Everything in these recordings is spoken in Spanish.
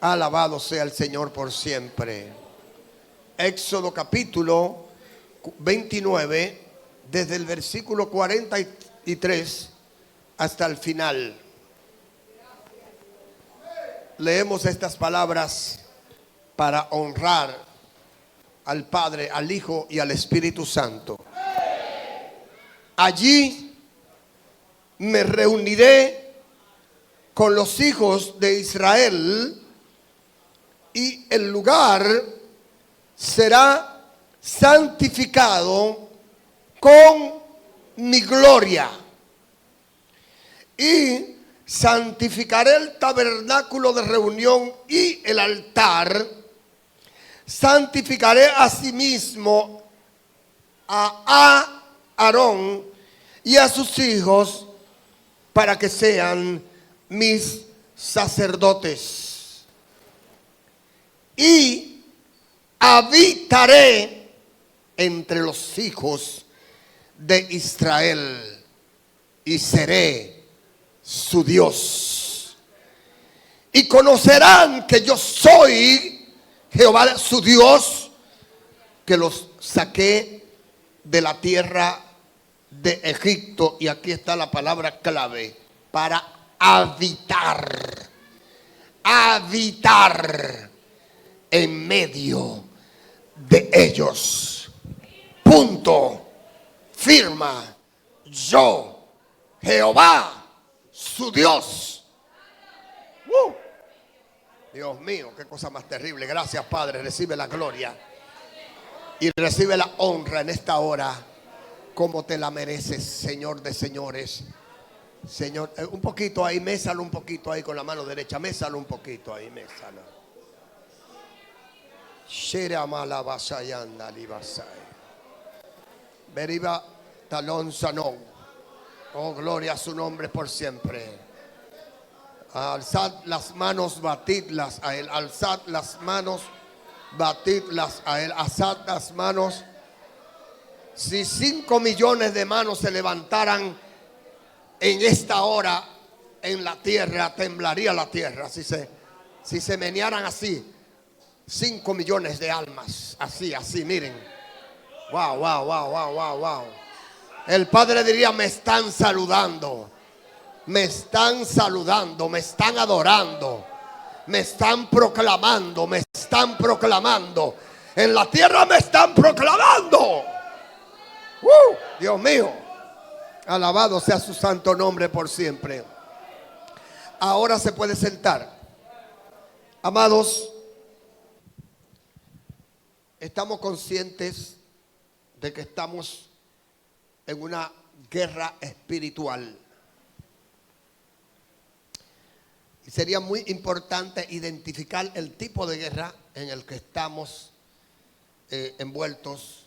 Alabado sea el Señor por siempre. Éxodo capítulo 29, desde el versículo 43 hasta el final. Leemos estas palabras para honrar al Padre, al Hijo y al Espíritu Santo. Allí me reuniré con los hijos de Israel y el lugar será santificado con mi gloria. Y santificaré el tabernáculo de reunión y el altar. Santificaré asimismo a Aarón y a sus hijos para que sean mis sacerdotes. Y habitaré entre los hijos de Israel y seré su Dios. Y conocerán que yo soy Jehová su Dios, que los saqué de la tierra de Egipto. Y aquí está la palabra clave: para habitar. Habitar en medio de ellos. Punto. Firma. Yo, Jehová, su Dios. Dios mío, qué cosa más terrible. Gracias, Padre. Recibe la gloria y recibe la honra en esta hora, como te la mereces, Señor de señores. Señor, un poquito ahí, mésalo un poquito ahí con la mano derecha. Mésalo un poquito ahí, mésalo. Beriba talón sanón. Oh, gloria a su nombre por siempre. Alzad las manos, batidlas a él. Alzad las manos, batidlas a él. Alzad las manos. Si 5 millones de manos se levantaran en esta hora en la tierra, temblaría la tierra. Si se menearan así 5 millones de almas, así, miren. Wow. El Padre diría: me están saludando, me están saludando, me están adorando, me están proclamando, me están proclamando. En la tierra me están proclamando. Dios mío, alabado sea su santo nombre por siempre. Ahora se puede sentar. Amados, estamos conscientes de que estamos en una guerra espiritual. Y sería muy importante identificar el tipo de guerra en el que estamos envueltos.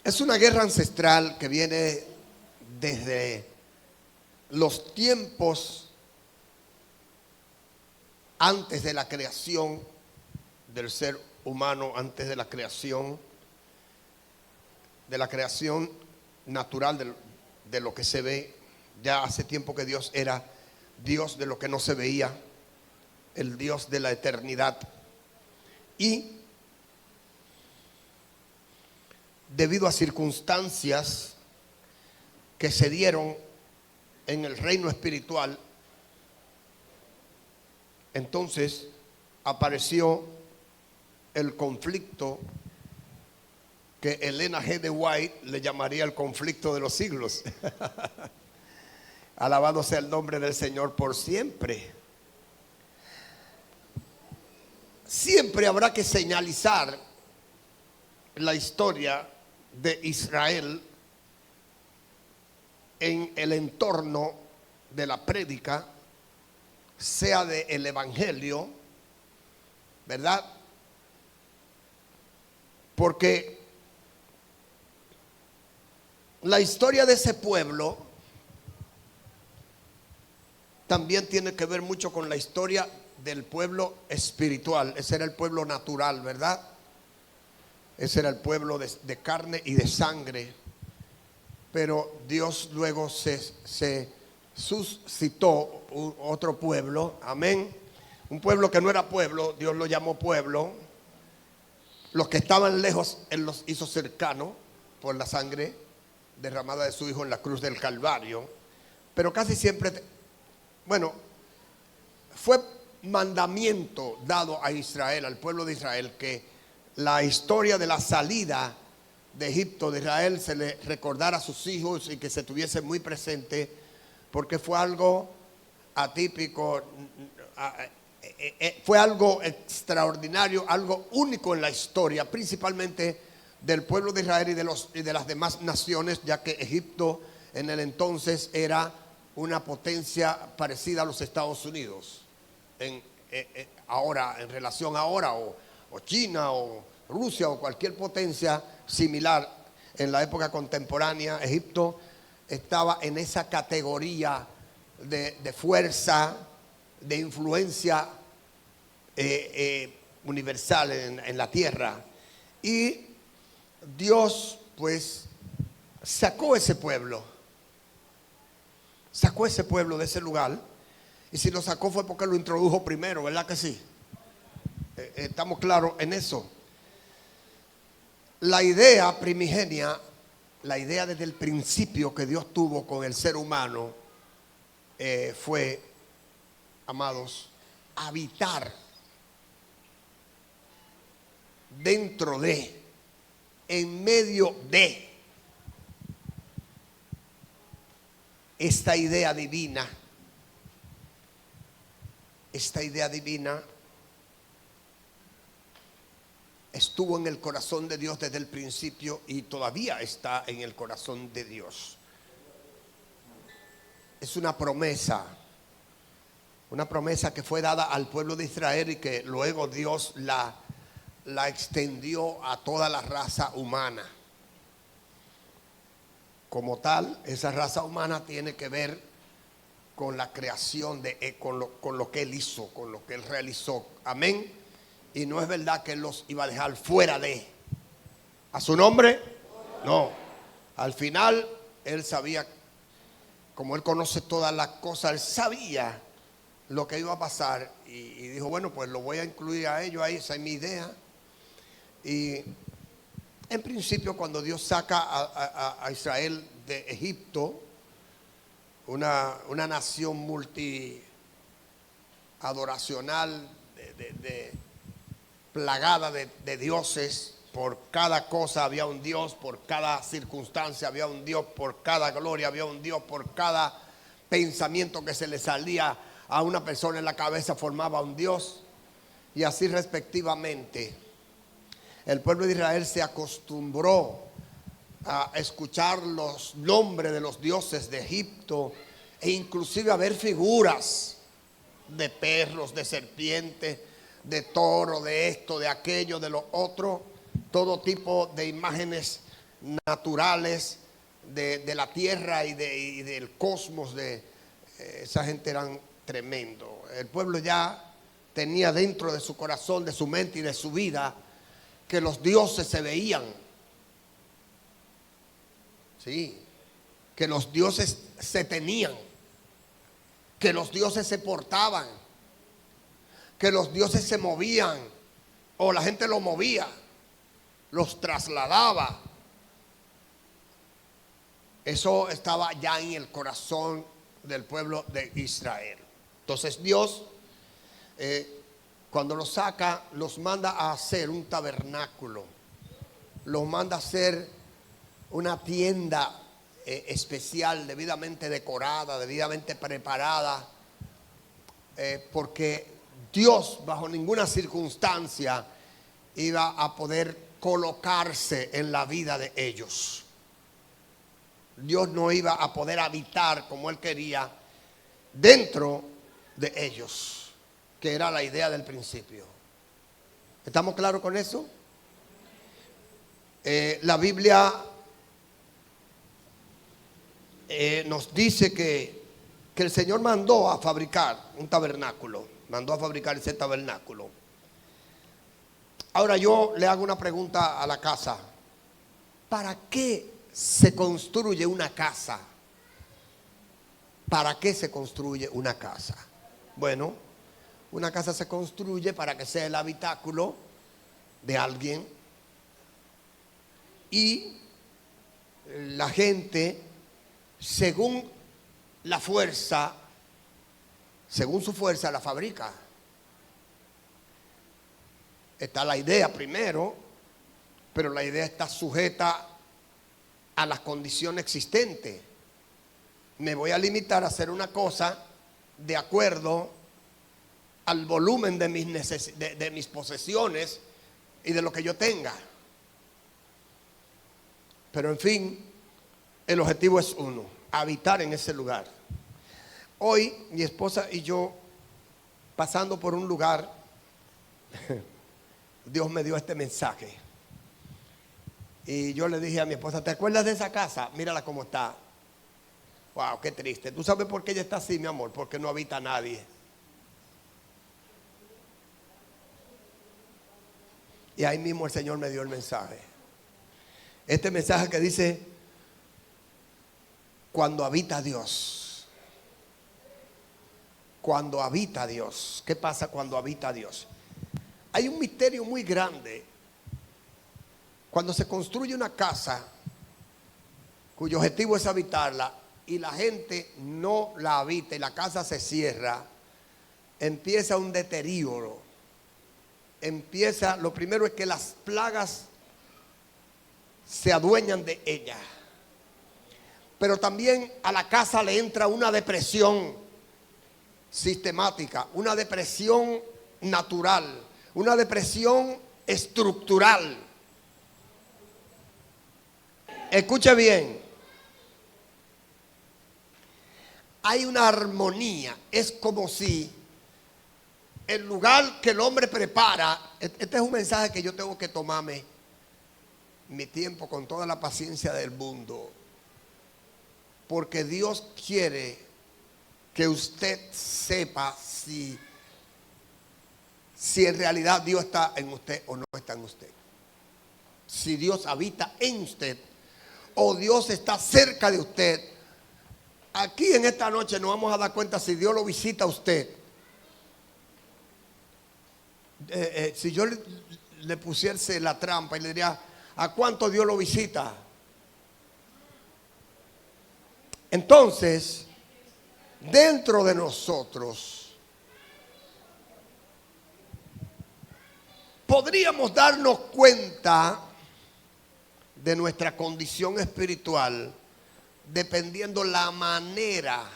Es una guerra ancestral que viene desde los tiempos antes de la creación del ser humano, antes de la creación natural de lo que se ve. Ya hace tiempo que Dios era Dios de lo que no se veía, el Dios de la eternidad. Y debido a circunstancias que se dieron en el reino espiritual, entonces apareció el conflicto que Elena G. de White le llamaría el conflicto de los siglos. Alabado sea el nombre del Señor por siempre. Siempre habrá que señalizar la historia de Israel en el entorno de la prédica, sea del evangelio, ¿verdad? Porque la historia de ese pueblo también tiene que ver mucho con la historia del pueblo espiritual. Ese era el pueblo natural, ¿verdad? Ese era el pueblo de carne y de sangre. Pero Dios luego se suscitó otro pueblo, amén, Un pueblo que no era pueblo, Dios lo llamó pueblo. Los que estaban lejos, Él los hizo cercanos por la sangre derramada de su Hijo en la cruz del Calvario. Pero casi siempre, bueno, fue mandamiento dado a Israel, al pueblo de Israel, que la historia de la salida de Egipto, de Israel, se le recordara a sus hijos y que se tuviese muy presente, porque fue algo atípico, fue algo extraordinario, algo único en la historia, principalmente del pueblo de Israel y de las demás naciones, ya que Egipto en el entonces era una potencia parecida a los Estados Unidos, ahora, en relación ahora, o China, o Rusia, o cualquier potencia similar. En la época contemporánea, Egipto estaba en esa categoría de fuerza, de influencia universal en la tierra. Y Dios pues sacó ese pueblo de ese lugar. Y si lo sacó fue porque lo introdujo primero, ¿verdad que sí? Estamos claros en eso. La idea primigenia, la idea desde el principio que Dios tuvo con el ser humano fue, amados, habitar dentro de, en medio de esta idea divina. Esta idea divina estuvo en el corazón de Dios desde el principio y todavía está en el corazón de Dios. Es una promesa que fue dada al pueblo de Israel y que luego Dios la extendió a toda la raza humana. Como tal, esa raza humana tiene que ver con la creación, con lo que Él hizo, con lo que Él realizó. Amén. Y no es verdad que Él los iba a dejar fuera de. ¿A su nombre? No. Al final, Él sabía, como Él conoce todas las cosas, Él sabía lo que iba a pasar. Y dijo, bueno, pues lo voy a incluir a ellos ahí, esa es mi idea. Y en principio, cuando Dios saca a Israel de Egipto, una nación multi-adoracional, plagada de dioses, por cada cosa había un Dios, por cada circunstancia había un Dios, por cada gloria había un Dios, por cada pensamiento que se le salía a una persona en la cabeza formaba un Dios, y así respectivamente. El pueblo de Israel se acostumbró a escuchar los nombres de los dioses de Egipto e inclusive a ver figuras de perros, de serpientes, de toro, de esto, de aquello, de lo otro, todo tipo de imágenes naturales de la tierra y del cosmos. Esa gente eran tremendo. El pueblo ya tenía dentro de su corazón, de su mente y de su vida que los dioses se veían. Sí, que los dioses se tenían, que los dioses se portaban, que los dioses se movían, o la gente los movía, los trasladaba. Eso estaba ya en el corazón del pueblo de Israel. Entonces Dios, cuando los saca, los manda a hacer un tabernáculo, los manda a hacer una tienda especial, debidamente decorada, debidamente preparada, porque Dios bajo ninguna circunstancia iba a poder colocarse en la vida de ellos. Dios no iba a poder habitar como Él quería dentro de ellos, que era la idea del principio. ¿Estamos claros con eso? La Biblia nos dice que el Señor mandó a fabricar un tabernáculo, mandó a fabricar ese tabernáculo. Ahora yo le hago una pregunta a la casa: ¿para qué se construye una casa? ¿Para qué se construye una casa? Bueno, Una casa se construye para que sea el habitáculo de alguien. Y la gente, según la fuerza, según su fuerza, la fabrica. Está la idea primero, pero la idea está sujeta a las condiciones existentes. Me voy a limitar a hacer una cosa de acuerdo al volumen de mis posesiones y de lo que yo tenga. Pero en fin, el objetivo es uno: habitar en ese lugar. Hoy mi esposa y yo, pasando por un lugar, Dios me dio este mensaje. Y yo le dije a mi esposa: ¿te acuerdas de esa casa? Mírala cómo está. Wow, qué triste. ¿Tú sabes por qué ella está así, mi amor? Porque no habita nadie. Y ahí mismo el Señor me dio el mensaje. Este mensaje que dice: cuando habita Dios. Cuando habita Dios. ¿Qué pasa cuando habita Dios? Hay un misterio muy grande. Cuando se construye una casa cuyo objetivo es habitarla y la gente no la habita y la casa se cierra, empieza un deterioro. Lo primero es que las plagas se adueñan de ella. Pero también a la casa le entra una depresión sistemática, una depresión natural, una depresión estructural. Escuche bien. Hay una armonía. Es como si el lugar que el hombre prepara. Este es un mensaje que yo tengo que tomarme mi tiempo con toda la paciencia del mundo. Porque Dios quiere que usted sepa si en realidad Dios está en usted o no está en usted. Si Dios habita en usted o Dios está cerca de usted. Aquí en esta noche nos vamos a dar cuenta si Dios lo visita a usted. Si yo le pusiese la trampa y le diría: ¿a cuánto Dios lo visita? Entonces, dentro de nosotros podríamos darnos cuenta de nuestra condición espiritual dependiendo la manera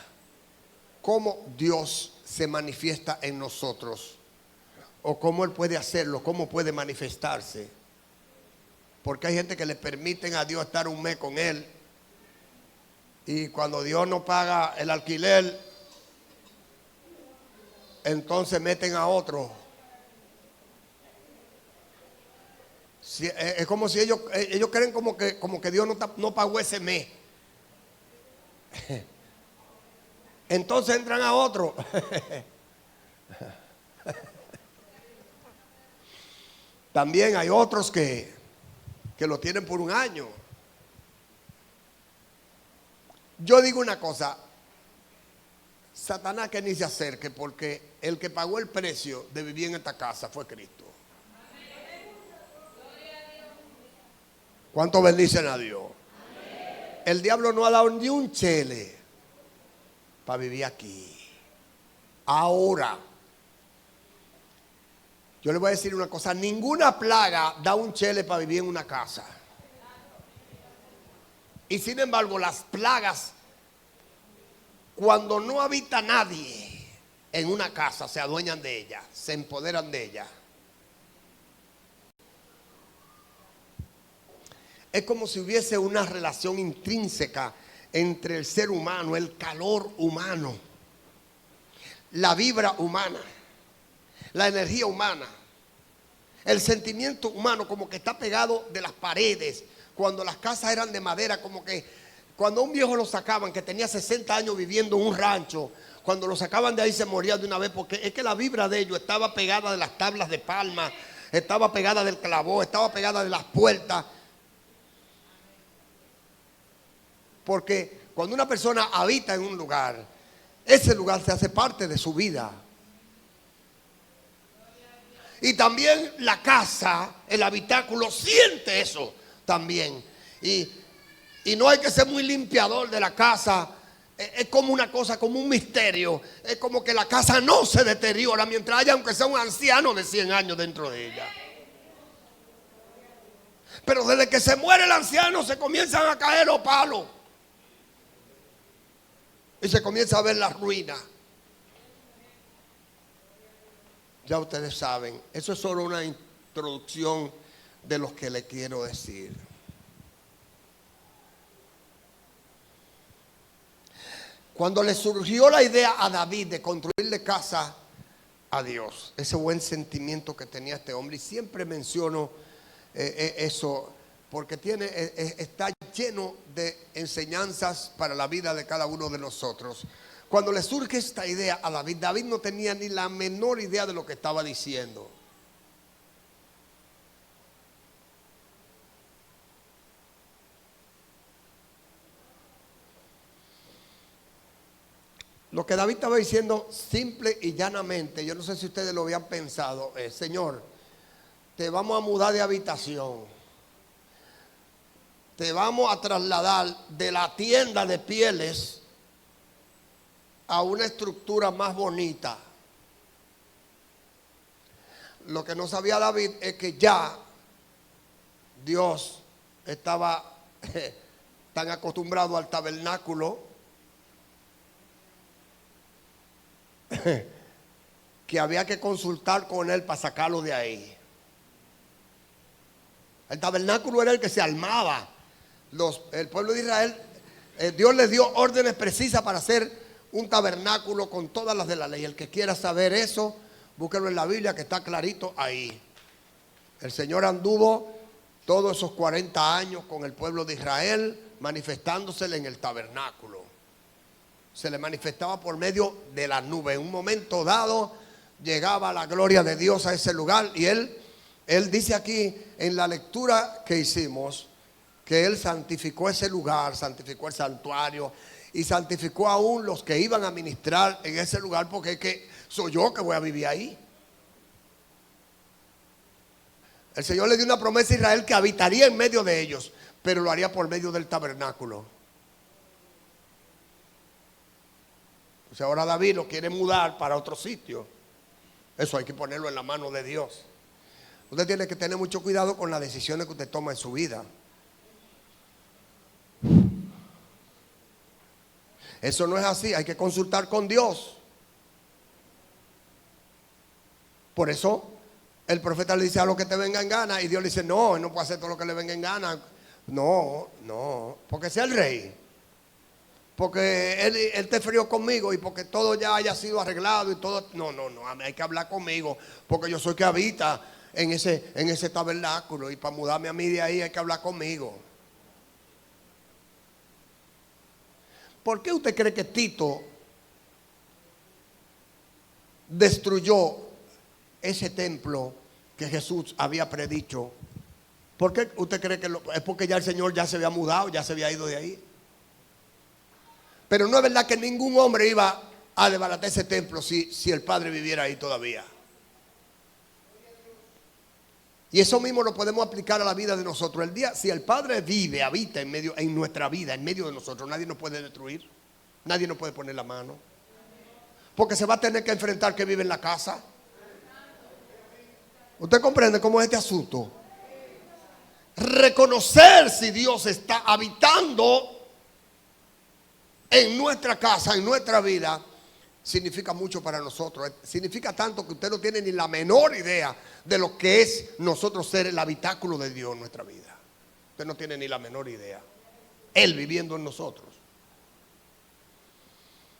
como Dios se manifiesta en nosotros, o cómo Él puede hacerlo, cómo puede manifestarse. Porque hay gente que le permiten a Dios estar un mes con Él, y cuando Dios no paga el alquiler, entonces meten a otro. Es como si ellos creen como que Dios no pagó ese mes. Entonces entran a otro. También hay otros que lo tienen por un año. Yo digo una cosa: Satanás que ni se acerque, porque el que pagó el precio de vivir en esta casa fue Cristo. ¿Cuántos bendicen a Dios? El diablo no ha dado ni un chele para vivir aquí. Ahora, yo le voy a decir una cosa: ninguna plaga da un chele para vivir en una casa. Y sin embargo, las plagas, cuando no habita nadie en una casa, se adueñan de ella, se empoderan de ella. Es como si hubiese una relación intrínseca entre el ser humano, el calor humano, la vibra humana, la energía humana, el sentimiento humano, como que está pegado de las paredes. Cuando las casas eran de madera, como que cuando un viejo lo sacaban, que tenía 60 años viviendo en un rancho, cuando lo sacaban de ahí se moría de una vez, porque es que la vibra de ellos estaba pegada de las tablas de palma, estaba pegada del clavó, estaba pegada de las puertas. Porque cuando una persona habita en un lugar, ese lugar se hace parte de su vida. Y también la casa, el habitáculo, siente eso también. Y no hay que ser muy limpiador de la casa. Es como una cosa, como un misterio. Es como que la casa no se deteriora mientras haya, aunque sea un anciano de 100 años dentro de ella. Pero desde que se muere el anciano se comienzan a caer los palos. Y se comienza a ver la ruina. Ya ustedes saben, eso es solo una introducción de lo que le quiero decir. Cuando le surgió la idea a David de construirle casa a Dios, ese buen sentimiento que tenía este hombre, y siempre menciono eso porque está lleno de enseñanzas para la vida de cada uno de nosotros. Cuando le surge esta idea a David, David no tenía ni la menor idea de lo que estaba diciendo. Lo que David estaba diciendo simple y llanamente, yo no sé si ustedes lo habían pensado, Señor, te vamos a mudar de habitación. Te vamos a trasladar de la tienda de pieles a una estructura más bonita. Lo que no sabía David es que ya Dios estaba tan acostumbrado al tabernáculo que había que consultar con él para sacarlo de ahí. El tabernáculo era el que se armaba. El pueblo de Israel, Dios les dio órdenes precisas para hacer un tabernáculo con todas las de la ley. El que quiera saber eso, búsquelo en la Biblia, que está clarito ahí. El Señor anduvo todos esos 40 años con el pueblo de Israel, manifestándosele en el tabernáculo. Se le manifestaba por medio de la nube. En un momento dado llegaba la gloria de Dios a ese lugar. Y él dice aquí en la lectura que hicimos que él santificó ese lugar, santificó el santuario y santificó aún los que iban a ministrar en ese lugar, porque es que soy yo que voy a vivir ahí. El Señor le dio una promesa a Israel que habitaría en medio de ellos, pero lo haría por medio del tabernáculo. O sea, ahora David lo quiere mudar para otro sitio. Eso hay que ponerlo en la mano de Dios. Usted tiene que tener mucho cuidado con las decisiones que usted toma en su vida. Eso no es así, hay que consultar con Dios. Por eso el profeta le dice a lo que te venga en gana, y Dios le dice, no, él no puede hacer todo lo que le venga en gana. No, porque sea el rey. Porque él te frío conmigo y porque todo ya haya sido arreglado y todo. No, hay que hablar conmigo, porque yo soy que habita en ese tabernáculo, y para mudarme a mí de ahí hay que hablar conmigo. ¿Por qué usted cree que Tito destruyó ese templo que Jesús había predicho? ¿Por qué usted cree que es porque ya el Señor ya se había mudado, ya se había ido de ahí? Pero no es verdad que ningún hombre iba a desbaratar ese templo si el Padre viviera ahí todavía. Y eso mismo lo podemos aplicar a la vida de nosotros. Si el Padre vive, habita en nuestra vida, en medio de nosotros, nadie nos puede destruir, nadie nos puede poner la mano, porque se va a tener que enfrentar que vive en la casa. ¿Usted comprende cómo es este asunto? Reconocer si Dios está habitando en nuestra casa, en nuestra vida, significa mucho para nosotros. Significa tanto que usted no tiene ni la menor idea de lo que es nosotros ser el habitáculo de Dios en nuestra vida. Usted no tiene ni la menor idea. Él viviendo en nosotros.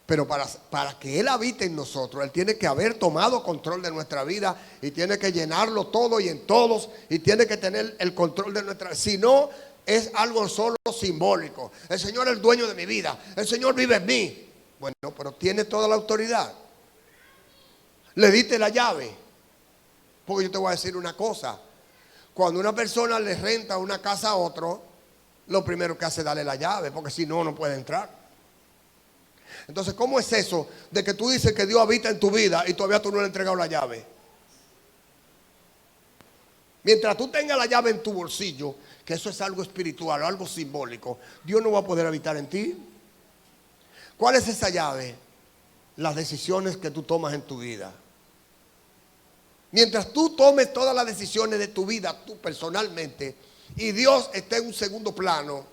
Pero para que Él habite en nosotros, Él tiene que haber tomado control de nuestra vida, y tiene que llenarlo todo y en todos, y tiene que tener el control de nuestra vida. Si no, es algo solo simbólico. El Señor es el dueño de mi vida, el Señor vive en mí. Bueno, pero tiene toda la autoridad. Le diste la llave. Porque yo te voy a decir una cosa. Cuando una persona le renta una casa a otro, lo primero que hace es darle la llave, porque si no, no puede entrar. Entonces, ¿cómo es eso de que tú dices que Dios habita en tu vida y todavía tú no le has entregado la llave? Mientras tú tengas la llave en tu bolsillo, que eso es algo espiritual o algo simbólico, Dios no va a poder habitar en ti. ¿Cuál es esa llave? Las decisiones que tú tomas en tu vida. Mientras tú tomes todas las decisiones de tu vida, tú personalmente, y Dios esté en un segundo plano,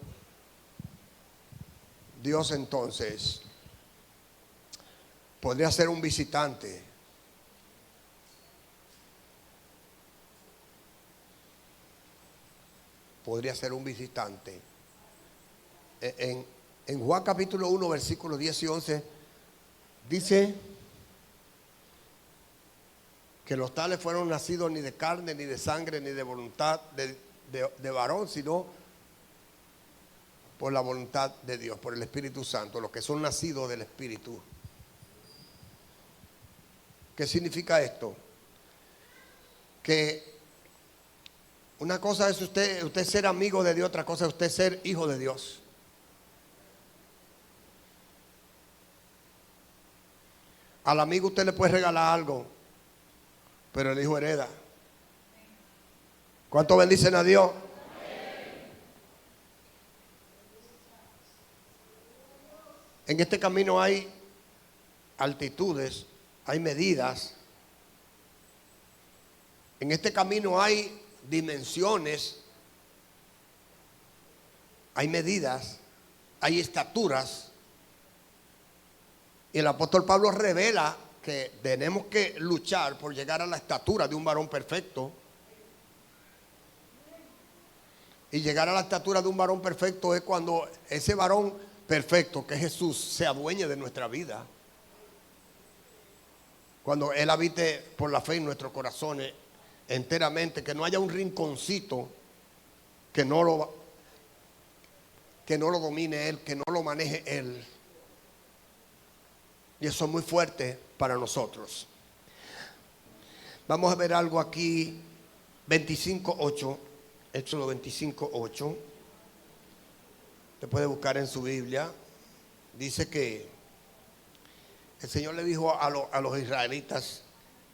Dios entonces podría ser un visitante. Podría ser un visitante. En Juan capítulo 1, versículos 10 y 11, dice que los tales fueron nacidos ni de carne, ni de sangre, ni de voluntad de varón, sino por la voluntad de Dios, por el Espíritu Santo, los que son nacidos del Espíritu. ¿Qué significa esto? Que una cosa es usted ser amigo de Dios, otra cosa es usted ser hijo de Dios. Al amigo usted le puede regalar algo, pero el hijo hereda. ¿Cuánto bendicen a Dios? En este camino hay altitudes, hay medidas. En este camino hay dimensiones, hay medidas, hay estaturas. Y el apóstol Pablo revela que tenemos que luchar por llegar a la estatura de un varón perfecto. Y llegar a la estatura de un varón perfecto es cuando ese varón perfecto, que es Jesús, se adueñe de nuestra vida. Cuando Él habite por la fe en nuestros corazones enteramente, que no haya un rinconcito que no lo domine Él, que no lo maneje Él. Y eso es muy fuerte para nosotros. Vamos a ver algo aquí, 25:8, Éxodo 25:8. Usted puede buscar en su Biblia. Dice que el Señor le dijo a los israelitas: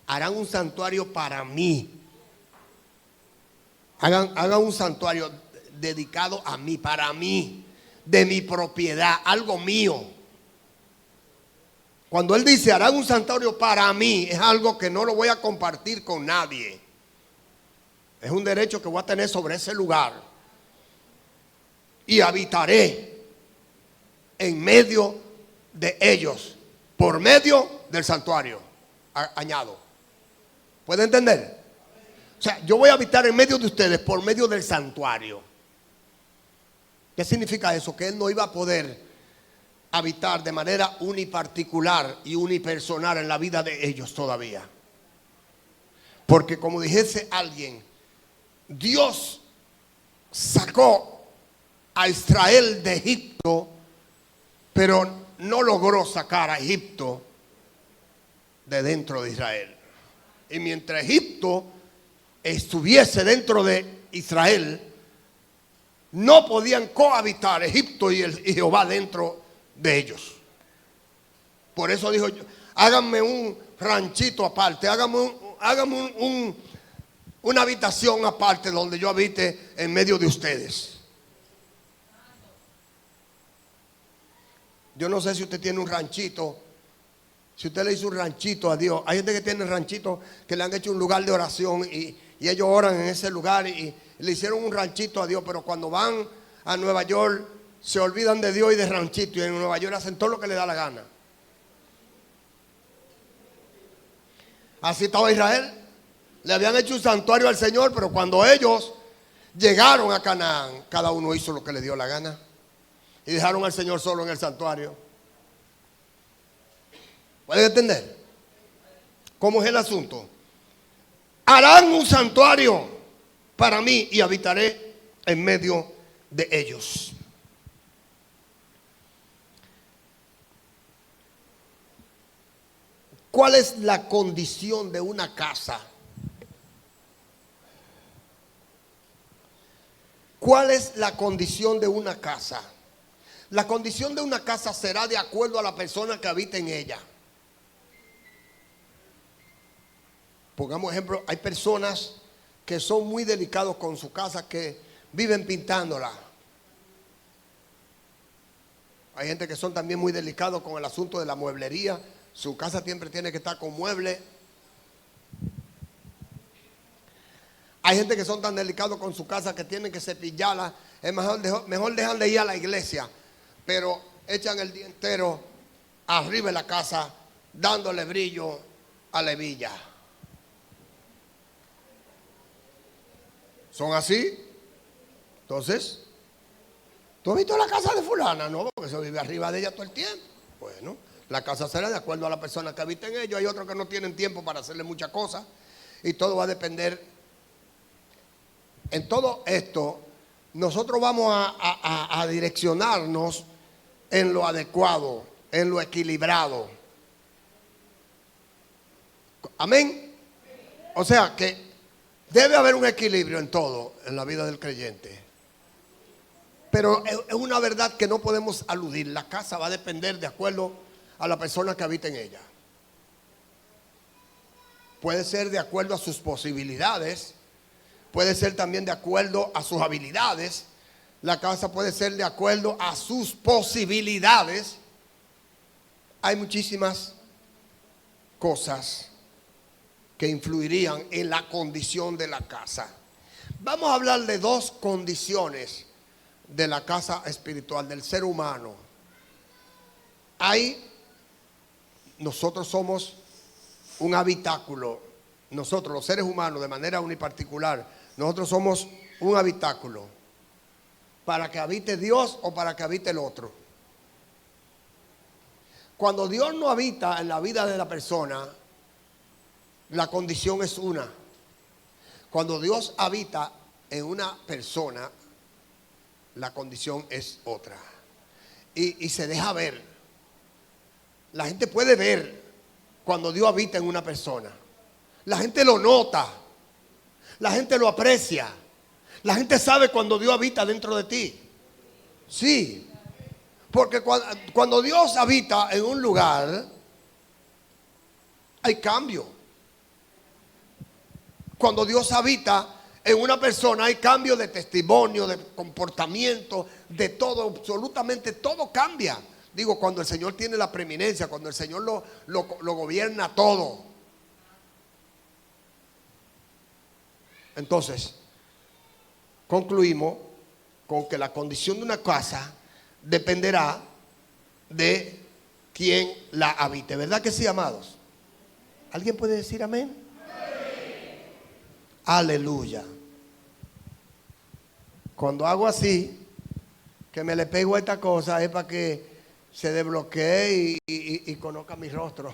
harán un santuario para mí. Hagan un santuario dedicado a mí, para mí, de mi propiedad, algo mío. Cuando Él dice harán un santuario para mí, es algo que no lo voy a compartir con nadie. Es un derecho que voy a tener sobre ese lugar. Y habitaré en medio de ellos, por medio del santuario. Añado. ¿Puede entender? O sea, yo voy a habitar en medio de ustedes por medio del santuario. ¿Qué significa eso? Que Él no iba a poder habitar de manera uniparticular y unipersonal en la vida de ellos todavía. Porque como dijese alguien, Dios sacó a Israel de Egipto, pero no logró sacar a Egipto de dentro de Israel. Y mientras Egipto estuviese dentro de Israel, no podían cohabitar Egipto y Jehová dentro de ellos. Por eso dijo: háganme un ranchito aparte, háganme una habitación aparte donde yo habite en medio de ustedes. Yo no sé si usted tiene un ranchito, si usted le hizo un ranchito a Dios. Hay gente que tiene ranchito que le han hecho un lugar de oración y ellos oran en ese lugar y le hicieron un ranchito a Dios, pero cuando van a Nueva York se olvidan de Dios y de ranchito, y en Nueva York hacen todo lo que les da la gana. Así estaba Israel. Le habían hecho un santuario al Señor, pero cuando ellos llegaron a Canaán, cada uno hizo lo que le dio la gana y dejaron al Señor solo en el santuario. ¿Pueden entender cómo es el asunto? Harán un santuario para mí y habitaré en medio de ellos. ¿Cuál es la condición de una casa? ¿Cuál es la condición de una casa? La condición de una casa será de acuerdo a la persona que habita en ella. Pongamos ejemplo, hay personas que son muy delicados con su casa, que viven pintándola. Hay gente que son también muy delicados con el asunto de la mueblería. Su casa siempre tiene que estar con muebles. Hay gente que son tan delicados con su casa que tienen que cepillarla. Es mejor dejan de ir a la iglesia, pero echan el día entero arriba de la casa dándole brillo a la hebilla. ¿Son así? Entonces, ¿tú has visto la casa de fulana? No, porque se vive arriba de ella todo el tiempo. Bueno, la casa será de acuerdo a la persona que habita en ello. Hay otros que no tienen tiempo para hacerle muchas cosas. Y todo va a depender. En todo esto, nosotros vamos a direccionarnos en lo adecuado, en lo equilibrado. Amén. O sea que debe haber un equilibrio en todo, en la vida del creyente. Pero es una verdad que no podemos aludir. La casa va a depender de acuerdo a la persona que habita en ella. Puede ser de acuerdo a sus posibilidades. Puede ser también de acuerdo a sus habilidades. La casa puede ser de acuerdo a sus posibilidades. Hay muchísimas cosas que influirían en la condición de la casa. Vamos a hablar de dos condiciones de la casa espiritual, del ser humano. Nosotros somos un habitáculo. Nosotros, los seres humanos, de manera uniparticular, nosotros somos un habitáculo para que habite Dios o para que habite el otro. Cuando Dios no habita en la vida de la persona, la condición es una. Cuando Dios habita en una persona, la condición es otra. Y se deja ver. La gente puede ver cuando Dios habita en una persona. La gente lo nota. La gente lo aprecia. La gente sabe cuando Dios habita dentro de ti. Sí. Porque cuando Dios habita en un lugar, hay cambio. Cuando Dios habita en una persona, hay cambio de testimonio, de comportamiento, de todo, absolutamente todo cambia. Digo, cuando el Señor tiene la preeminencia, cuando el Señor lo gobierna todo. Entonces, concluimos con que la condición de una casa dependerá de quién la habite. ¿Verdad que sí, amados? ¿Alguien puede decir amén? Aleluya. Cuando hago así, que me le pego a esta cosa, es para que se desbloquee y conozca mi rostro.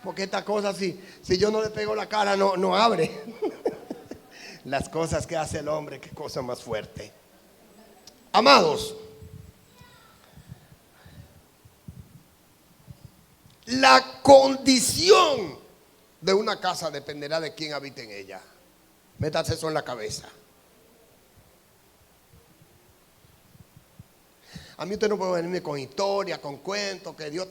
Porque esta cosa, si yo no le pego la cara, no abre. Las cosas que hace el hombre, qué cosa más fuerte. Amados, la condición de una casa dependerá de quién habite en ella. Métase eso en la cabeza. A mí usted no puede venirme con historia, con cuentos, que yo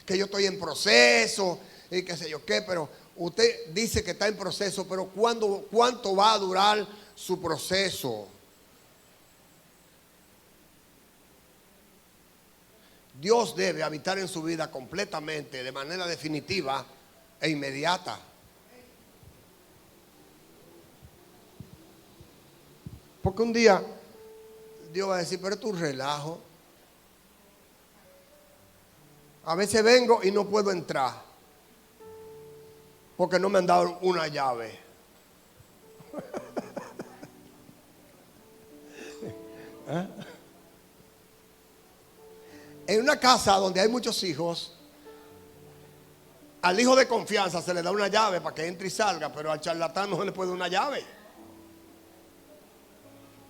estoy en proceso y qué sé yo qué, pero usted dice que está en proceso, pero ¿cuánto va a durar su proceso? Dios debe habitar en su vida completamente, de manera definitiva e inmediata. Porque un día Dios va a decir, pero esto es un relajo. A veces vengo y no puedo entrar porque no me han dado una llave. ¿Eh? En una casa donde hay muchos hijos, al hijo de confianza se le da una llave para que entre y salga, pero al charlatán no se le puede dar una llave.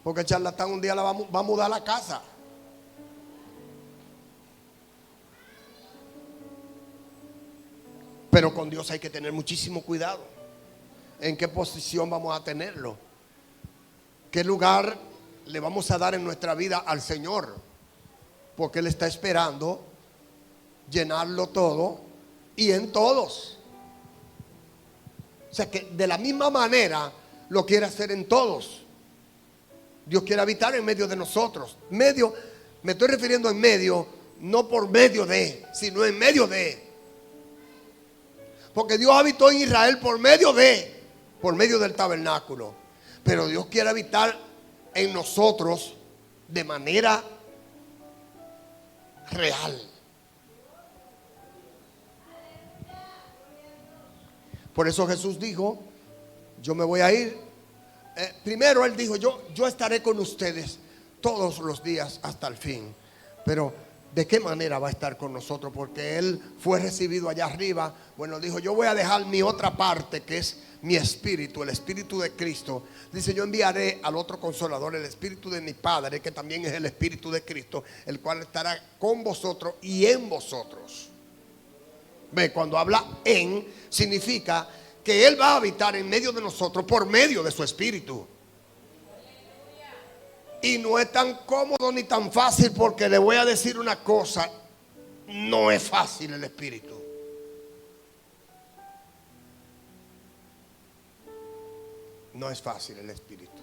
Porque el charlatán un día va a mudar la casa. Pero con Dios hay que tener muchísimo cuidado. ¿En qué posición vamos a tenerlo? ¿Qué lugar le vamos a dar en nuestra vida al Señor? Porque Él está esperando llenarlo todo y en todos. O sea que de la misma manera lo quiere hacer en todos. Dios quiere habitar en medio de nosotros. Medio, me estoy refiriendo en medio, no por medio de, sino en medio de. Porque Dios habitó en Israel por medio del tabernáculo. Pero Dios quiere habitar en nosotros de manera real. Por eso Jesús dijo, yo me voy a ir. Primero Él dijo, yo estaré con ustedes todos los días hasta el fin. Pero ¿de qué manera va a estar con nosotros? Porque Él fue recibido allá arriba. Bueno, dijo, yo voy a dejar mi otra parte, que es mi espíritu, el espíritu de Cristo. Dice, yo enviaré al otro consolador, el espíritu de mi Padre, que también es el espíritu de Cristo, el cual estará con vosotros y en vosotros. Ve, cuando habla en, significa que Él va a habitar en medio de nosotros por medio de su espíritu. Y no es tan cómodo ni tan fácil, porque le voy a decir una cosa, no es fácil el espíritu. No es fácil el espíritu.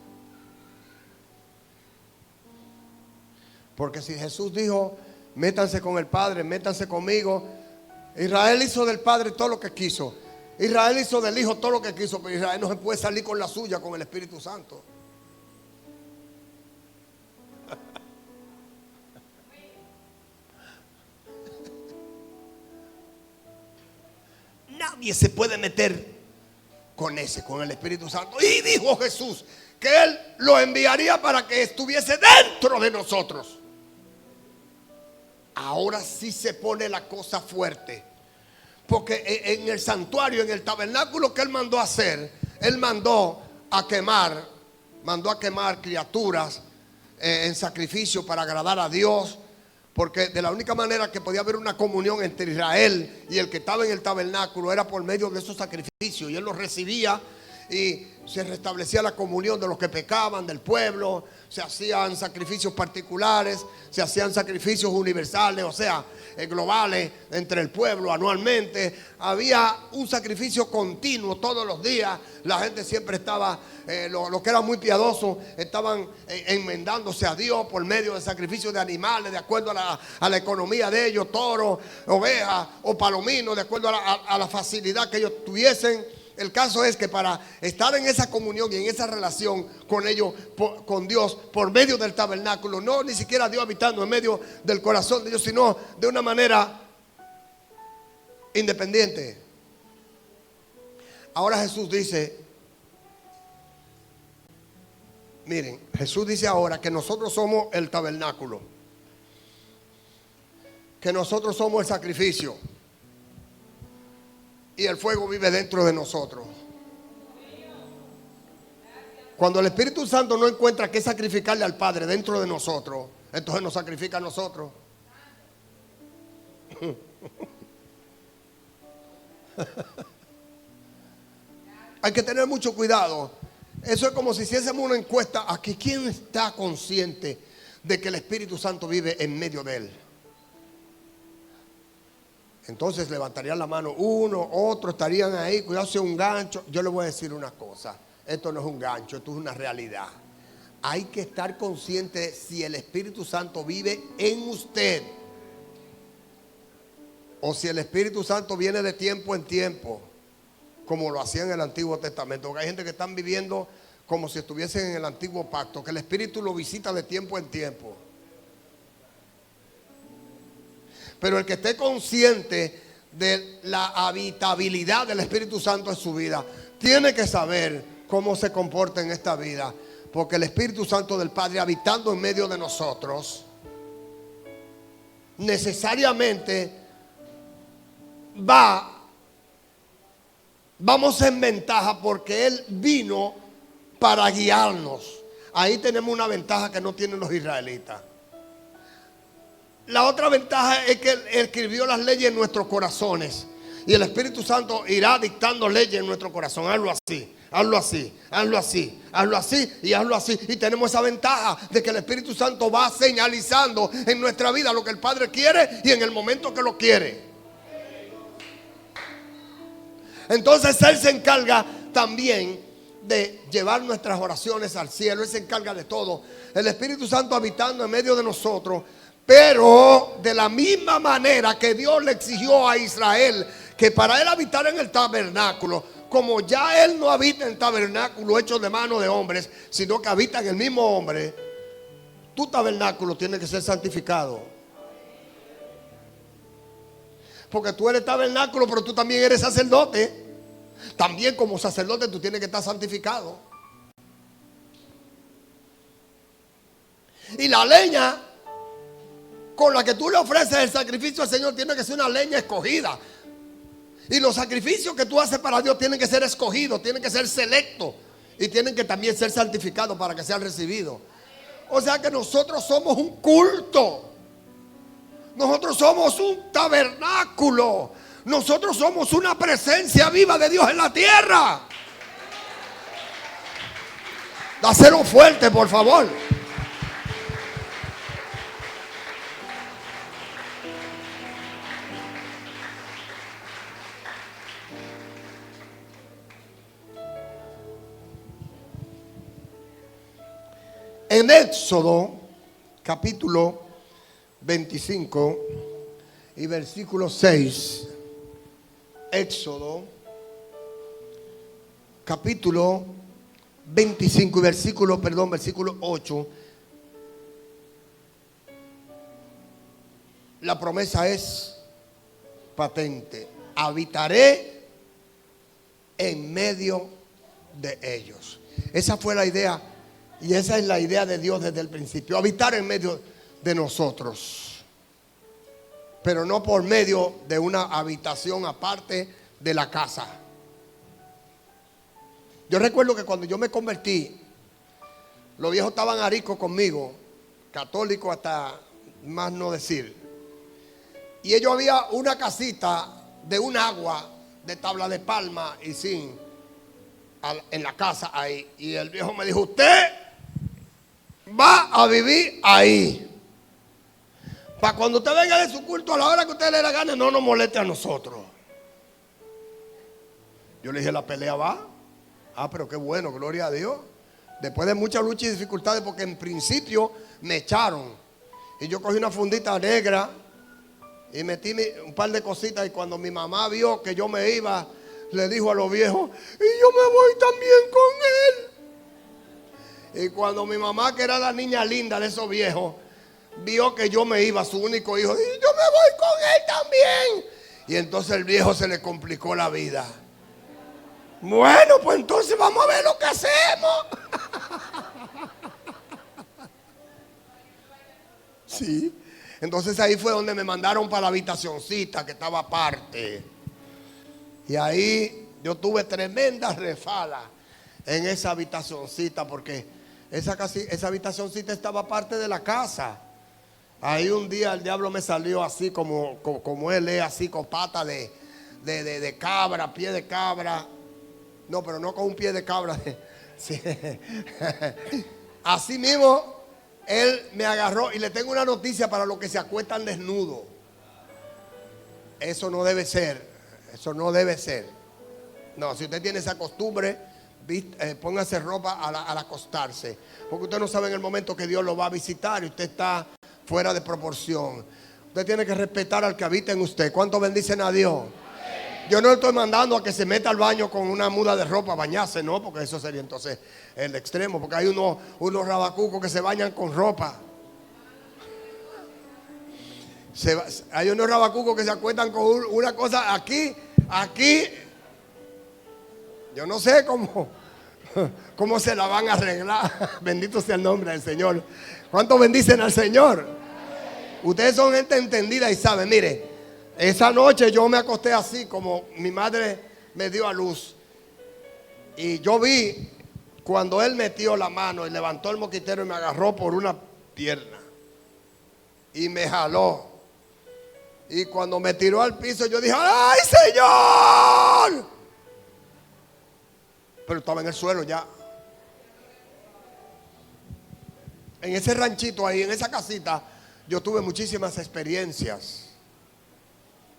Porque si Jesús dijo, métanse con el Padre, métanse conmigo. Israel hizo del Padre todo lo que quiso. Israel hizo del Hijo todo lo que quiso. Pero Israel no se puede salir con la suya, con el Espíritu Santo. Nadie se puede meter con el Espíritu Santo. Y dijo Jesús que Él lo enviaría para que estuviese dentro de nosotros. Ahora sí se pone la cosa fuerte. Porque en el santuario, en el tabernáculo que Él mandó a hacer, Él mandó a quemar criaturas en sacrificio para agradar a Dios. Porque de la única manera que podía haber una comunión entre Israel y el que estaba en el tabernáculo era por medio de esos sacrificios. Y Él los recibía y se restablecía la comunión de los que pecaban, del pueblo. Se hacían sacrificios particulares, se hacían sacrificios universales, o sea, globales entre el pueblo anualmente. Había un sacrificio continuo todos los días. La gente siempre estaba, los que eran muy piadosos, estaban enmendándose a Dios por medio de sacrificios de animales, de acuerdo a la economía de ellos, toros, ovejas o palominos, de acuerdo a la facilidad que ellos tuviesen. El caso es que para estar en esa comunión y en esa relación con ellos, con Dios, por medio del tabernáculo, no ni siquiera Dios habitando en medio del corazón de ellos, sino de una manera independiente. Ahora Jesús dice, miren, Jesús dice ahora que nosotros somos el tabernáculo, que nosotros somos el sacrificio. Y el fuego vive dentro de nosotros. Cuando el Espíritu Santo no encuentra qué sacrificarle al Padre dentro de nosotros, entonces nos sacrifica a nosotros. Hay que tener mucho cuidado. Eso es como si hiciésemos una encuesta aquí. ¿Quién está consciente de que el Espíritu Santo vive en medio de él? Entonces levantarían la mano uno, otro, estarían ahí, cuidado si es un gancho. Yo le voy a decir una cosa, esto no es un gancho, esto es una realidad. Hay que estar consciente si el Espíritu Santo vive en usted o si el Espíritu Santo viene de tiempo en tiempo, como lo hacía en el Antiguo Testamento. Porque hay gente que están viviendo como si estuviesen en el Antiguo Pacto, que el Espíritu lo visita de tiempo en tiempo. Pero el que esté consciente de la habitabilidad del Espíritu Santo en su vida, tiene que saber cómo se comporta en esta vida. Porque el Espíritu Santo del Padre habitando en medio de nosotros, necesariamente vamos en ventaja, porque Él vino para guiarnos. Ahí tenemos una ventaja que no tienen los israelitas. La otra ventaja es que Él escribió las leyes en nuestros corazones. Y el Espíritu Santo irá dictando leyes en nuestro corazón. Hazlo así, hazlo así, hazlo así, hazlo así y hazlo así. Y tenemos esa ventaja de que el Espíritu Santo va señalizando en nuestra vida lo que el Padre quiere y en el momento que lo quiere. Entonces Él se encarga también de llevar nuestras oraciones al cielo. Él se encarga de todo. El Espíritu Santo habitando en medio de nosotros. Pero de la misma manera que Dios le exigió a Israel que para él habitar en el tabernáculo, como ya él no habita en tabernáculo hecho de mano de hombres, sino que habita en el mismo hombre, tu tabernáculo tiene que ser santificado. Porque tú eres tabernáculo, pero tú también eres sacerdote. También como sacerdote tú tienes que estar santificado. Y la leña con la que tú le ofreces el sacrificio al Señor tiene que ser una leña escogida. Y los sacrificios que tú haces para Dios tienen que ser escogidos, tienen que ser selectos y tienen que también ser santificados para que sean recibidos. O sea que nosotros somos un culto. Nosotros somos un tabernáculo. Nosotros somos una presencia viva de Dios en la tierra. Dáselo fuerte, por favor. En Éxodo, capítulo 25 y versículo 6. Éxodo, capítulo 25 y versículo 8. La promesa es patente. Habitaré en medio de ellos. Esa fue la idea. Y esa es la idea de Dios desde el principio. Habitar en medio de nosotros. Pero no por medio de una habitación aparte de la casa. Yo recuerdo que cuando yo me convertí, los viejos estaban aricos conmigo, católicos hasta más no decir. Y ellos había una casita de un agua de tabla de palma y zinc en la casa ahí. Y el viejo me dijo, usted va a vivir ahí. Para cuando usted venga de su culto a la hora que usted le dé la gana, no nos moleste a nosotros. Yo le dije, la pelea va. Ah, pero qué bueno, gloria a Dios. Después de mucha lucha y dificultades, porque en principio me echaron. Y yo cogí una fundita negra y metí un par de cositas. Y cuando mi mamá vio que yo me iba, le dijo a los viejos, y yo me voy también con él. Y cuando mi mamá, que era la niña linda de esos viejos, vio que yo me iba, su único hijo, y yo me voy con él también. Y entonces el viejo se le complicó la vida. Bueno, pues entonces vamos a ver lo que hacemos. Sí. Entonces ahí fue donde me mandaron para la habitacioncita que estaba aparte. Y ahí yo tuve tremenda refala en esa habitacioncita, porque esa habitacioncita estaba aparte de la casa. Ahí un día el diablo me salió así como él es, así con pata de cabra, pie de cabra. No, pero no con un pie de cabra. Sí. Así mismo, él me agarró. Y le tengo una noticia para los que se acuestan desnudos. Eso no debe ser. Eso no debe ser. No, si usted tiene esa costumbre, póngase ropa al acostarse. Porque usted no sabe en el momento que Dios lo va a visitar y usted está fuera de proporción. Usted tiene que respetar al que habita en usted. ¿Cuántos bendicen a Dios? Yo no le estoy mandando a que se meta al baño con una muda de ropa a bañarse, no, porque eso sería entonces el extremo. Porque hay unos rabacucos que se bañan con ropa. Hay unos rabacucos que se acuestan con una cosa aquí. Yo no sé cómo se la van a arreglar. Bendito sea el nombre del Señor. ¿Cuántos bendicen al Señor? Ustedes son gente entendida y saben, mire. Esa noche yo me acosté así como mi madre me dio a luz. Y yo vi cuando él metió la mano y levantó el moquitero y me agarró por una pierna. Y me jaló. Y cuando me tiró al piso yo dije, ¡ay, Señor! Pero estaba en el suelo ya. En ese ranchito ahí, en esa casita, yo tuve muchísimas experiencias.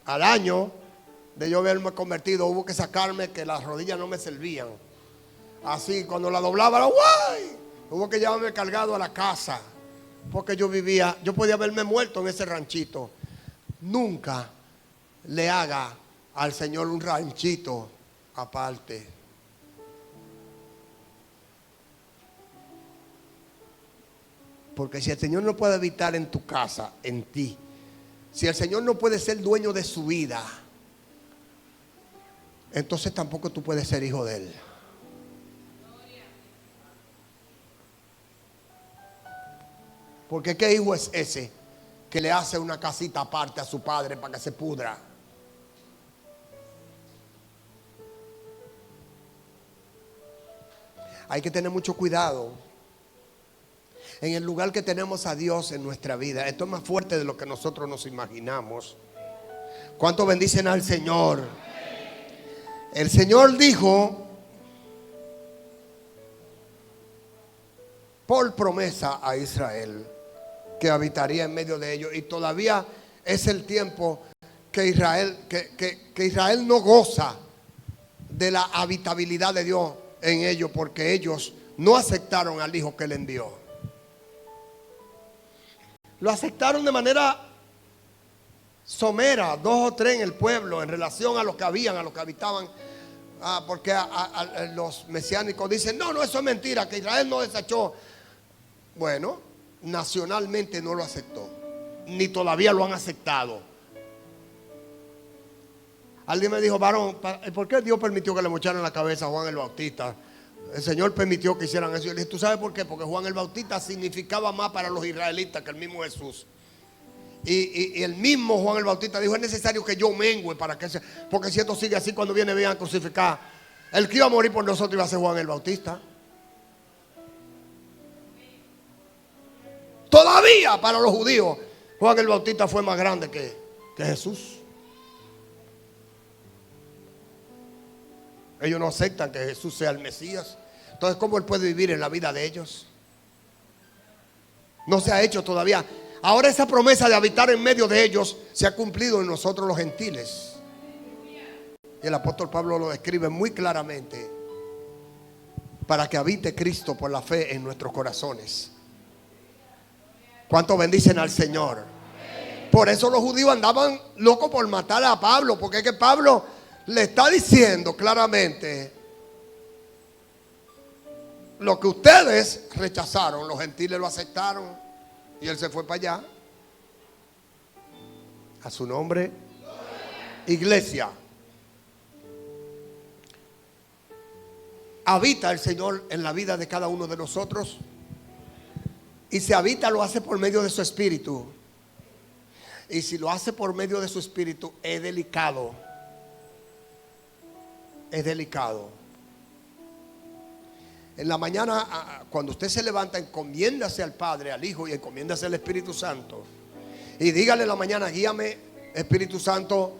Al año de yo haberme convertido, hubo que sacarme que las rodillas no me servían. Así, cuando la doblaba, ¡guay! Hubo que llevarme cargado a la casa. Porque yo podía haberme muerto en ese ranchito. Nunca le haga al Señor un ranchito aparte. Porque si el Señor no puede habitar en tu casa, en ti, si el Señor no puede ser dueño de su vida, entonces tampoco tú puedes ser hijo de Él. Porque ¿qué hijo es ese que le hace una casita aparte a su padre para que se pudra? Hay que tener mucho cuidado en el lugar que tenemos a Dios en nuestra vida. Esto es más fuerte de lo que nosotros nos imaginamos. ¿Cuántos bendicen al Señor? El Señor dijo por promesa a Israel que habitaría en medio de ellos, y todavía es el tiempo que Israel no goza de la habitabilidad de Dios en ellos, porque ellos no aceptaron al Hijo que Él envió. Lo aceptaron de manera somera, 2 o 3 en el pueblo, en relación a lo que habían, a lo que habitaban. Porque los mesiánicos dicen, no, eso es mentira, que Israel no desechó. Bueno, nacionalmente no lo aceptó, ni todavía lo han aceptado. Alguien me dijo, varón, ¿por qué Dios permitió que le mocharan la cabeza a Juan el Bautista? El Señor permitió que hicieran eso. Yo le dije, ¿tú sabes por qué? Porque Juan el Bautista significaba más para los israelitas que el mismo Jesús. Y el mismo Juan el Bautista dijo, es necesario que yo mengüe para que porque si esto sigue así, cuando viene bien a crucificar, el que iba a morir por nosotros iba a ser Juan el Bautista. Todavía para los judíos Juan el Bautista fue más grande que Jesús. Ellos no aceptan que Jesús sea el Mesías. Entonces, ¿cómo Él puede vivir en la vida de ellos? No se ha hecho todavía. Ahora esa promesa de habitar en medio de ellos se ha cumplido en nosotros los gentiles. Y el apóstol Pablo lo describe muy claramente. Para que habite Cristo por la fe en nuestros corazones. ¿Cuántos bendicen al Señor? Por eso los judíos andaban locos por matar a Pablo. Porque es que Pablo le está diciendo claramente: lo que ustedes rechazaron, los gentiles lo aceptaron. Y él se fue para allá. A su nombre, iglesia. Habita el Señor en la vida de cada uno de nosotros. Y si habita, lo hace por medio de su espíritu. Y si lo hace por medio de su espíritu, es delicado. Es delicado. En la mañana, cuando usted se levanta, encomiéndase al Padre, al Hijo y encomiéndase al Espíritu Santo. Y dígale en la mañana: guíame, Espíritu Santo,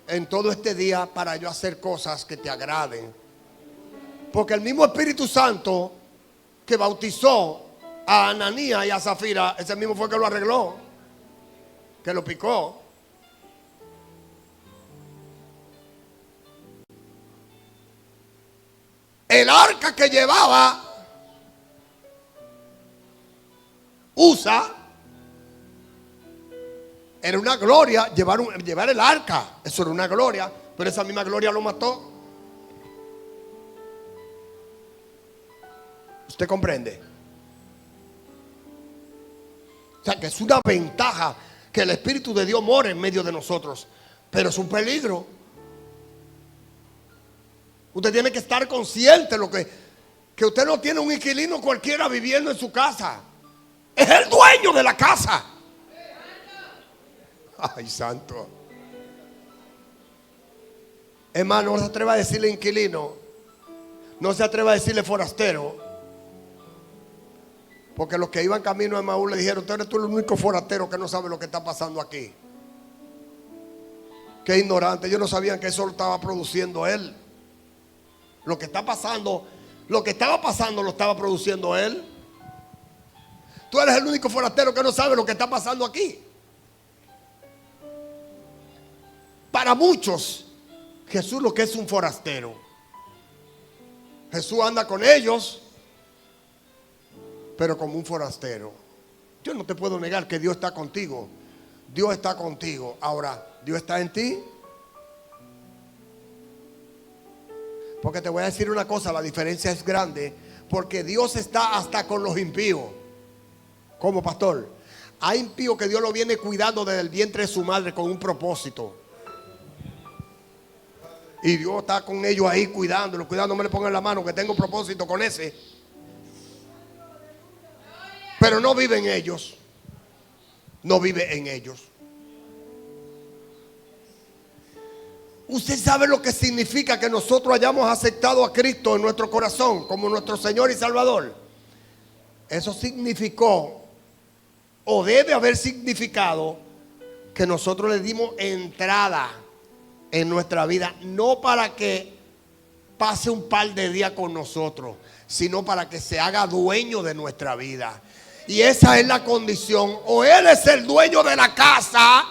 en todo este día para yo hacer cosas que te agraden. Porque el mismo Espíritu Santo que bautizó a Ananías y a Zafira, ese mismo fue que lo arregló, que lo picó. El arca que llevaba Usa era una gloria. Llevar el arca, eso era una gloria. Pero esa misma gloria lo mató. ¿Usted comprende? O sea que es una ventaja que el Espíritu de Dios more en medio de nosotros. Pero es un peligro. Usted tiene que estar consciente que usted no tiene un inquilino cualquiera viviendo en su casa. Es el dueño de la casa. Ay, santo. Hermano, no se atreva a decirle inquilino. No se atreva a decirle forastero. Porque los que iban camino de Emaús le dijeron: tú eres tú el único forastero que no sabe lo que está pasando aquí. Qué ignorante. Ellos no sabían que eso lo estaba produciendo él. Lo que está pasando, lo que estaba pasando lo estaba produciendo él. Tú eres el único forastero que no sabe lo que está pasando aquí. Para muchos, Jesús lo que es un forastero. Jesús anda con ellos, pero como un forastero. Yo no te puedo negar que Dios está contigo. Dios está contigo. Ahora, ¿Dios está en ti? Porque te voy a decir una cosa, la diferencia es grande. Porque Dios está hasta con los impíos. ¿Cómo, pastor? Hay impíos que Dios lo viene cuidando desde el vientre de su madre con un propósito. Y Dios está con ellos ahí cuidándolo. Cuidado, no me le pongan la mano que tengo propósito con ese. Pero no vive en ellos. No vive en ellos. Usted sabe lo que significa que nosotros hayamos aceptado a Cristo en nuestro corazón como nuestro Señor y Salvador. Eso significó, o debe haber significado, que nosotros le dimos entrada en nuestra vida, no para que pase un par de días con nosotros, sino para que se haga dueño de nuestra vida. Y esa es la condición. O Él es el dueño de la casa,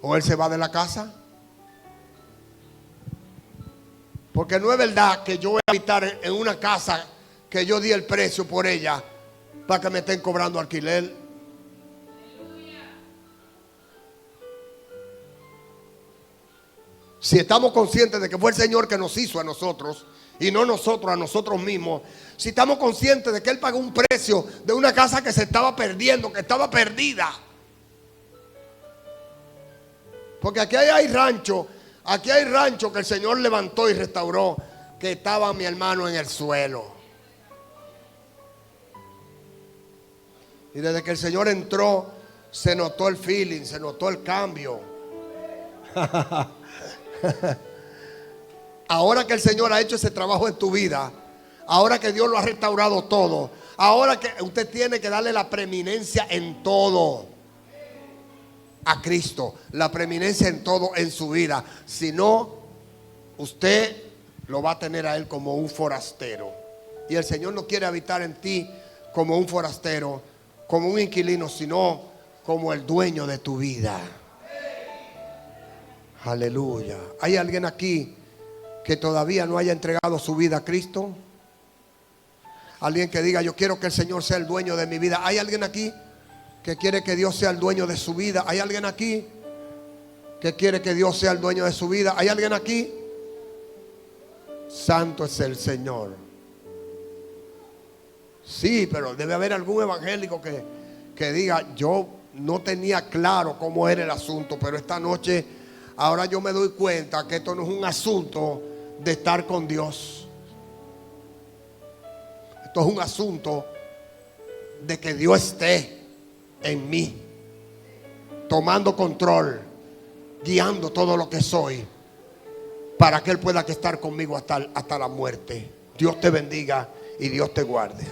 o Él se va de la casa. Porque no es verdad que yo voy a habitar en una casa que yo di el precio por ella para que me estén cobrando alquiler. Si estamos conscientes de que fue el Señor que nos hizo a nosotros y no nosotros a nosotros mismos, si estamos conscientes de que Él pagó un precio de una casa que se estaba perdiendo, que estaba perdida. Porque aquí hay rancho. Aquí hay rancho que el Señor levantó y restauró, que estaba mi hermano en el suelo. Y desde que el Señor entró, se notó el feeling, se notó el cambio. Ahora que el Señor ha hecho ese trabajo en tu vida, ahora que Dios lo ha restaurado todo, ahora que usted tiene que darle la preeminencia en todo a Cristo, la preeminencia en todo en su vida. Si no, usted lo va a tener a Él como un forastero. Y el Señor no quiere habitar en ti como un forastero, como un inquilino, sino como el dueño de tu vida. Aleluya. ¿Hay alguien aquí que todavía no haya entregado su vida a Cristo? Alguien que diga: yo quiero que el Señor sea el dueño de mi vida. ¿Hay alguien aquí que quiere que Dios sea el dueño de su vida? ¿Hay alguien aquí que quiere que Dios sea el dueño de su vida? ¿Hay alguien aquí? Santo es el Señor. Sí, pero debe haber algún evangélico que diga: yo no tenía claro cómo era el asunto, pero esta noche ahora yo me doy cuenta que esto no es un asunto de estar con Dios. Esto es un asunto de que Dios esté en mí, tomando control, guiando todo lo que soy, para que Él pueda estar conmigo hasta la muerte. Dios te bendiga y Dios te guarde.